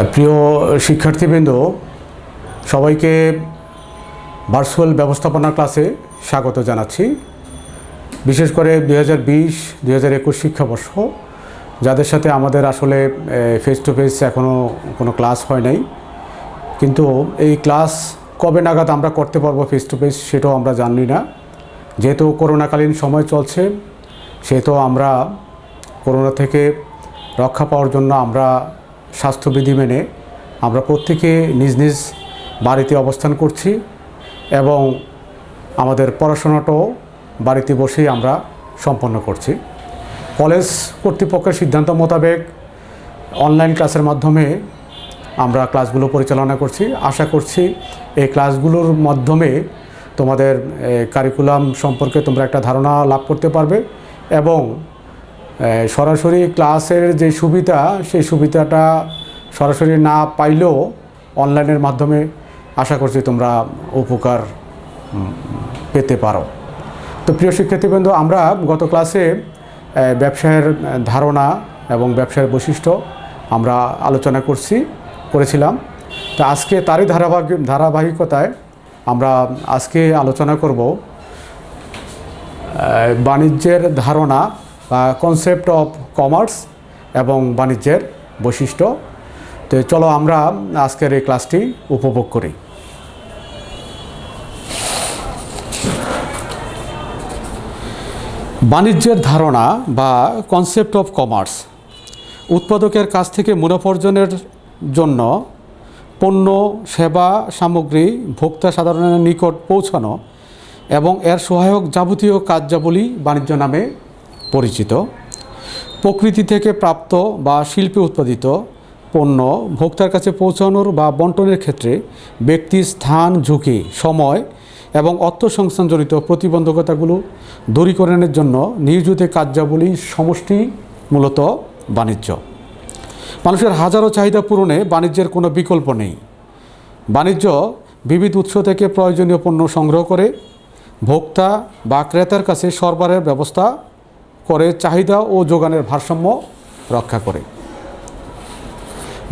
প্রিয় শিক্ষার্থীবৃন্দ, সবাইকে ভার্চুয়াল ব্যবস্থাপনা ক্লাসে স্বাগত জানাচ্ছি। বিশেষ করে 2020-2021 শিক্ষাবর্ষ যাদের সাথে আমাদের আসলে ফেস টু ফেস এখনও কোনো ক্লাস হয় নাই, কিন্তু এই ক্লাস কবে নাগাদ আমরা করতে পারবো ফেস টু ফেস সেটাও আমরা জানি না। যেহেতু করোনাকালীন সময় চলছে, সেহেতু আমরা করোনা থেকে রক্ষা পাওয়ার জন্য আমরা স্বাস্থ্যবিধি মেনে আমরা প্রত্যেকে নিজ নিজ বাড়িতে অবস্থান করছি এবং আমাদের পড়াশোনাটাও বাড়িতে বসেই আমরা সম্পন্ন করছি। কলেজ কর্তৃপক্ষের সিদ্ধান্ত মোতাবেক অনলাইন ক্লাসের মাধ্যমে আমরা ক্লাসগুলো পরিচালনা করছি। আশা করছি এই ক্লাসগুলোর মাধ্যমে তোমাদের কারিকুলাম সম্পর্কে তোমরা একটা ধারণা লাভ করতে পারবে এবং সরাসরি ক্লাসের যে সুবিধা, সেই সুবিধাটা সরাসরি না পাইলেও অনলাইনের মাধ্যমে আশা করছি তোমরা উপকার পেতে পারো। তো প্রিয় শিক্ষার্থীবৃন্দ, আমরা গত ক্লাসে ব্যবসায়ের ধারণা এবং ব্যবসায়ের বৈশিষ্ট্য আমরা আলোচনা করেছিলাম। তো আজকে তারই ধারাবাহিকতায় আমরা আজকে আলোচনা করব বাণিজ্যের ধারণা বা কনসেপ্ট অফ কমার্স এবং বাণিজ্যের বৈশিষ্ট্য। তো চলো আমরা আজকের এই ক্লাসটি উপভোগ করি। বাণিজ্যের ধারণা বা কনসেপ্ট অফ কমার্স উৎপাদকের কাছ থেকে মুনাফা অর্জনের জন্য পণ্য, সেবা, সামগ্রী ভোক্তা সাধারণের নিকট পৌঁছানো এবং এর সহায়ক যাবতীয় কার্যাবলী বাণিজ্য নামে পরিচিত। প্রকৃতি থেকে প্রাপ্ত বা শিল্পে উৎপাদিত পণ্য ভোক্তার কাছে পৌঁছানোর বা বন্টনের ক্ষেত্রে ব্যক্তি, স্থান, ঝুঁকি, সময় এবং অর্থ সংস্থানজনিত প্রতিবন্ধকতাগুলো দূরীকরণের জন্য নিয়োজিত কার্যাবলী সমষ্টি মূলত বাণিজ্য। মানুষের হাজারো চাহিদা পূরণে বাণিজ্যের কোনো বিকল্প নেই। বাণিজ্য বিবিধ উৎস থেকে প্রয়োজনীয় পণ্য সংগ্রহ করে ভোক্তা বা ক্রেতার কাছে সরবরাহের ব্যবস্থা করে চাহিদা ও যোগানের ভারসাম্য রক্ষা করে।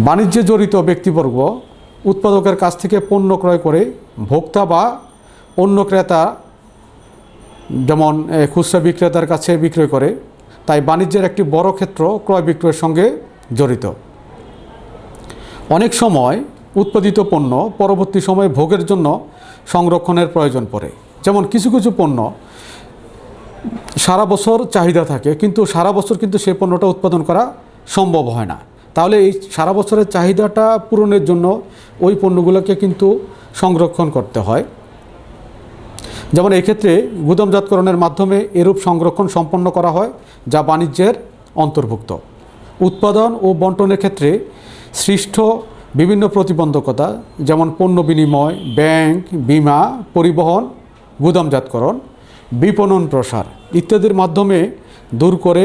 বাণিজ্যে জড়িত ব্যক্তিবর্গ উৎপাদকের কাছ থেকে পণ্য ক্রয় করে ভোক্তা বা অন্য ক্রেতা, যেমন খুচরা বিক্রেতার কাছে বিক্রয় করে। তাই বাণিজ্যের একটি বড় ক্ষেত্র ক্রয় বিক্রয়ের সঙ্গে জড়িত। অনেক সময় উৎপাদিত পণ্য পরবর্তী সময়ে ভোগের জন্য সংরক্ষণের প্রয়োজন পড়ে। যেমন কিছু কিছু পণ্য সারা বছর চাহিদা থাকে, কিন্তু সারা বছর কিন্তু সেই পণ্যটা উৎপাদন করা সম্ভব হয় না। তাহলে এই সারা বছরের চাহিদাটা পূরণের জন্য ওই পণ্যগুলোকে কিন্তু সংরক্ষণ করতে হয়। যেমন এই ক্ষেত্রে গুদামজাতকরণের মাধ্যমে এরূপ সংরক্ষণ সম্পন্ন করা হয়, যা বাণিজ্যের অন্তর্ভুক্ত। উৎপাদন ও বন্টনের ক্ষেত্রে সৃষ্ট বিভিন্ন প্রতিবন্ধকতা, যেমন পণ্য বিনিময়, ব্যাংক, বীমা, পরিবহন, গুদামজাতকরণ, বিপণন, প্রসার ইত্যাদির মাধ্যমে দূর করে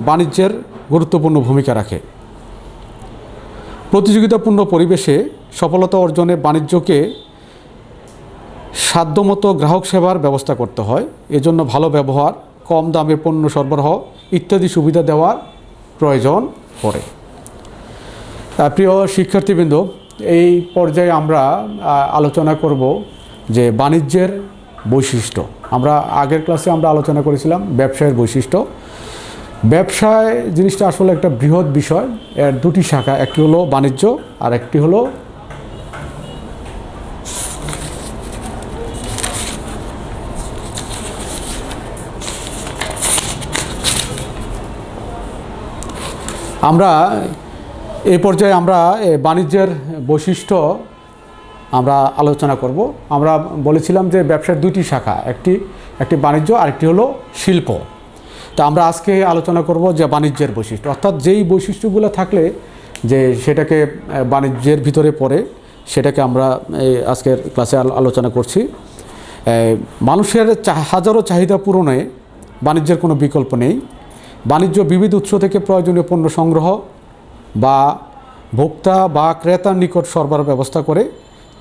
বাণিজ্যের গুরুত্বপূর্ণ ভূমিকা রাখে। প্রতিযোগিতাপূর্ণ পরিবেশে সফলতা অর্জনে বাণিজ্যকে সাধ্যমতো গ্রাহক সেবার ব্যবস্থা করতে হয়। এজন্য ভালো ব্যবহার, কম দামে পণ্য সরবরাহ ইত্যাদি সুবিধা দেওয়ার প্রয়োজন পড়ে। প্রিয় শিক্ষার্থীবৃন্দ, এই পর্যায়ে আমরা আলোচনা করব যে বাণিজ্যের বৈশিষ্ট্য। আমরা আগের ক্লাসে আমরা আলোচনা করেছিলাম ব্যবসায়ের বৈশিষ্ট্য। ব্যবসায় জিনিসটা আসলে একটা বৃহৎ বিষয়। এর দুটি শাখা, একটি হলো বাণিজ্য আর একটি হলো আমরা এই পর্যায়ে আমরা বাণিজ্যের বৈশিষ্ট্য আমরা আলোচনা করব। আমরা বলেছিলাম যে ব্যবসার দুটি শাখা, একটি বাণিজ্য আর একটি হলো শিল্প। তা আমরা আজকে আলোচনা করব যে বাণিজ্যের বৈশিষ্ট্য, অর্থাৎ যেই বৈশিষ্ট্যগুলো থাকলে যে সেটাকে বাণিজ্যের ভিতরে পড়ে, সেটাকে আমরা আজকের ক্লাসে আলোচনা করছি। মানুষের হাজারো চাহিদা পূরণে বাণিজ্যের কোনো বিকল্প নেই। বাণিজ্য বিবিধ উৎস থেকে প্রয়োজনীয় পণ্য সংগ্রহ বা ভোক্তা বা ক্রেতার নিকট সরবরাহ ব্যবস্থা করে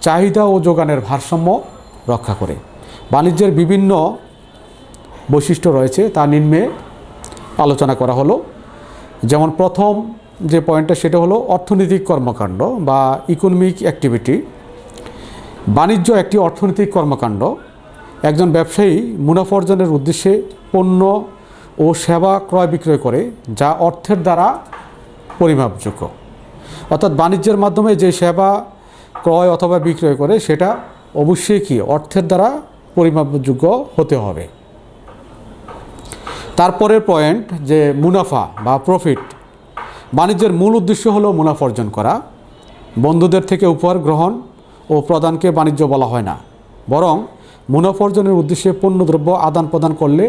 চাহিদা ও যোগানের ভারসাম্য রক্ষা করে। বাণিজ্যের বিভিন্ন বৈশিষ্ট্য রয়েছে, তা নিম্নে আলোচনা করা হলো। যেমন প্রথম যে পয়েন্টটা সেটা হলো অর্থনৈতিক কর্মকাণ্ড বা ইকোনমিক অ্যাক্টিভিটি। বাণিজ্য একটি অর্থনৈতিক কর্মকাণ্ড। একজন ব্যবসায়ী মুনাফা অর্জনের উদ্দেশ্যে পণ্য ও সেবা ক্রয় বিক্রয় করে যা অর্থের দ্বারা পরিমাপযোগ্য। অর্থাৎ বাণিজ্যের মাধ্যমে যে সেবা ক্রয় অথবা বিক্রয় করে সেটা অবশ্যই কি অর্থের দ্বারা পরিমাপযোগ্য হতে হবে। তারপরের পয়েন্ট যে মুনাফা বা প্রফিট। বাণিজ্যের মূল উদ্দেশ্য হলো মুনাফা অর্জন করা। বন্ধুদের থেকে উপহার গ্রহণ ও প্রদানকে বাণিজ্য বলা হয় না, বরং মুনাফা অর্জনের উদ্দেশ্যে পণ্যদ্রব্য আদান প্রদান করলে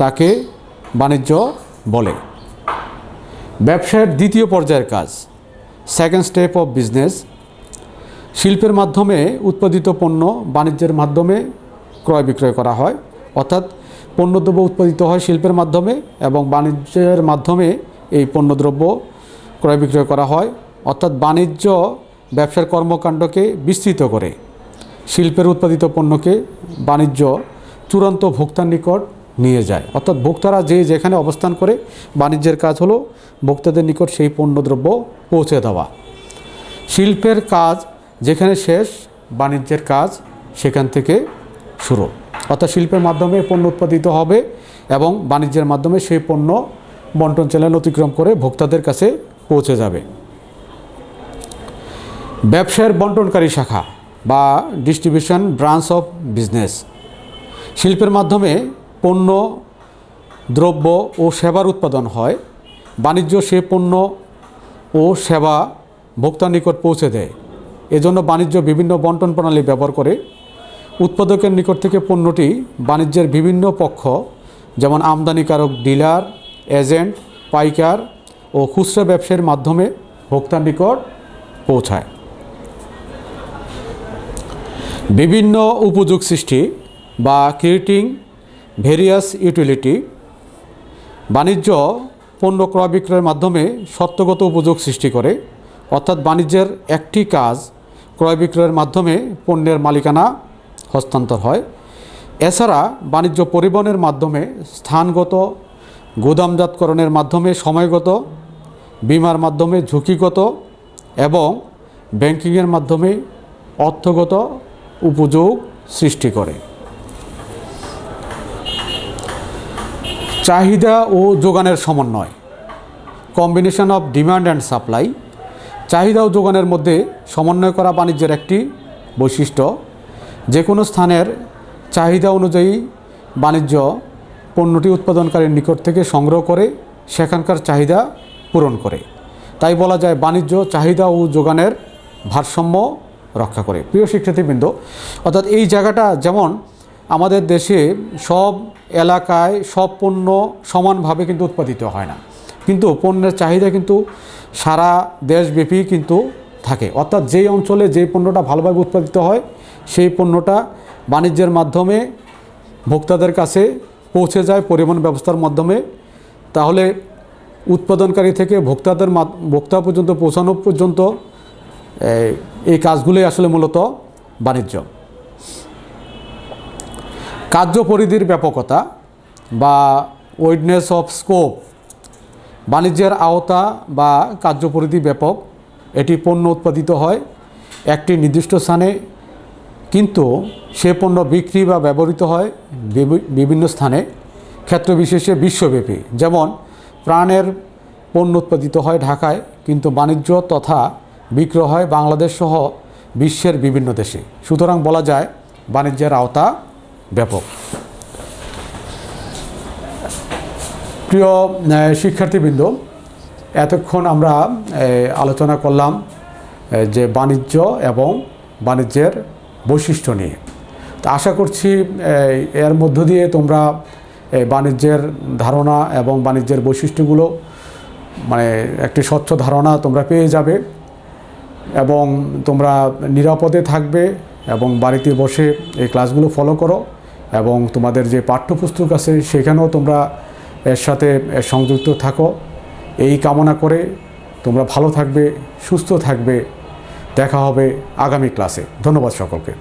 তাকে বাণিজ্য বলে। ব্যবসায়ের দ্বিতীয় পর্যায়ের কাজ, সেকেন্ড স্টেপ অফ বিজনেস। শিল্পের মাধ্যমে উৎপাদিত পণ্য বাণিজ্যের মাধ্যমে ক্রয় বিক্রয় করা হয়। অর্থাৎ পণ্যদ্রব্য উৎপাদিত হয় শিল্পের মাধ্যমে এবং বাণিজ্যের মাধ্যমে এই পণ্যদ্রব্য ক্রয় বিক্রয় করা হয়। অর্থাৎ বাণিজ্য ব্যবসার কর্মকাণ্ডকে বিস্তৃত করে শিল্পের উৎপাদিত পণ্যকে বাণিজ্য চূড়ান্ত ভোক্তার নিকট নিয়ে যায়। অর্থাৎ ভোক্তারা যে যেখানে অবস্থান করে বাণিজ্যের কাজ হলো ভোক্তাদের নিকট সেই পণ্যদ্রব্য পৌঁছে দেওয়া। শিল্পের কাজ যেখানে শেষ, বাণিজ্যের কাজ সেখান থেকে শুরু। অর্থাৎ শিল্পের মাধ্যমে পণ্য উৎপাদিত হবে এবং বাণিজ্যের মাধ্যমে সেই পণ্য বন্টন চ্যানেল অতিক্রম করে ভোক্তাদের কাছে পৌঁছে যাবে। ব্যবসায়ের বন্টনকারী শাখা বা ডিস্ট্রিবিউশন ব্রাঞ্চ অফ বিজনেস। শিল্পের মাধ্যমে পণ্য, দ্রব্য ও সেবার উৎপাদন হয়। বাণিজ্য সে পণ্য ও সেবা ভোক্তার নিকট পৌঁছে দেয়। এজন্য বাণিজ্য বিভিন্ন বন্টন প্রণালী ব্যবহার করে। উৎপাদকের নিকট থেকে পণ্যটি বাণিজ্যের বিভিন্ন পক্ষ যেমন আমদানিকারক, ডিলার, এজেন্ট, পাইকার ও খুচরা ব্যবসায়ীর মাধ্যমে ভোক্তার নিকট পৌঁছায়। বিভিন্ন উপযোগ সৃষ্টি বা ক্রিয়েটিং ভেরিয়াস ইউটিলিটি। বাণিজ্য পণ্য ক্রয় বিক্রয়ের মাধ্যমে সত্যগত উপযোগ সৃষ্টি করে। অর্থাৎ বাণিজ্যের একটি কাজ ক্রয় বিক্রয়ের মাধ্যমে পণ্যের মালিকানা হস্তান্তর হয়। এছাড়া বাণিজ্য পরিবহনের মাধ্যমে স্থানগত, গুদামজাতকরণের মাধ্যমে সময়গত, বীমার মাধ্যমে ঝুঁকিগত এবং ব্যাংকিংয়ের মাধ্যমে অর্থগত উপযোগ সৃষ্টি করে। চাহিদা ও যোগানের সমন্বয়, combination of demand and supply. চাহিদা ও যোগানের মধ্যে সমন্বয় করা বাণিজ্যের একটি বৈশিষ্ট্য। যে কোনো স্থানের চাহিদা অনুযায়ী বাণিজ্য পণ্যটি উৎপাদনকারীর নিকট থেকে সংগ্রহ করে সেখানকার চাহিদা পূরণ করে। তাই বলা যায় বাণিজ্য চাহিদা ও যোগানের ভারসাম্য রক্ষা করে। প্রিয় শিক্ষার্থীবৃন্দ, অর্থাৎ এই জায়গাটা যেমন আমাদের দেশে সব এলাকায় সব পণ্য সমানভাবে কিন্তু উৎপাদিত হয় না, কিন্তু পণ্যের চাহিদা কিন্তু সারা দেশব্যাপী কিন্তু থাকে। অর্থাৎ যেই অঞ্চলে যেই পণ্যটা ভালোভাবে উৎপাদিত হয় সেই পণ্যটা বাণিজ্যের মাধ্যমে ভোক্তাদের কাছে পৌঁছে যায় পরিবহন ব্যবস্থার মাধ্যমে। তাহলে উৎপাদনকারী থেকে ভোক্তা পর্যন্ত পৌঁছানো পর্যন্ত এই কাজগুলোই আসলে মূলত বাণিজ্য। কার্যপরিধির ব্যাপকতা বা ওয়াইডনেস অফ স্কোপ। বাণিজ্যের আওতা বা কার্যপরিধি ব্যাপক। এটি পণ্য উৎপাদিত হয় একটি নির্দিষ্ট স্থানে, কিন্তু সে পণ্য বিক্রি বা ব্যবহৃত হয় বিভিন্ন স্থানে, ক্ষেত্রবিশেষে বিশ্বব্যাপী। যেমন প্রাণের পণ্য উৎপাদিত হয় ঢাকায়, কিন্তু বাণিজ্য তথা বিক্রয় হয় বাংলাদেশ সহ বিশ্বের বিভিন্ন দেশে। সুতরাং বলা যায় বাণিজ্যের আওতা ব্যাপক। প্রিয় শিক্ষার্থীবৃন্দ, এতক্ষণ আমরা আলোচনা করলাম যে বাণিজ্য এবং বাণিজ্যের বৈশিষ্ট্য নিয়ে। তো আশা করছি এর মধ্য দিয়ে তোমরা বাণিজ্যের ধারণা এবং বাণিজ্যের বৈশিষ্ট্যগুলো মানে একটি স্বচ্ছ ধারণা তোমরা পেয়ে যাবে এবং তোমরা নিরাপদে থাকবে এবং বাড়িতে বসে এই ক্লাসগুলো ফলো করো এবং তোমাদের যে পাঠ্যপুস্তক আছে সেখানেও তোমরা এর সাথে সংযুক্ত থাকো। এই কামনা করে তোমরা ভালো থাকবে, সুস্থ থাকবে। দেখা হবে আগামী ক্লাসে। ধন্যবাদ সকলকে।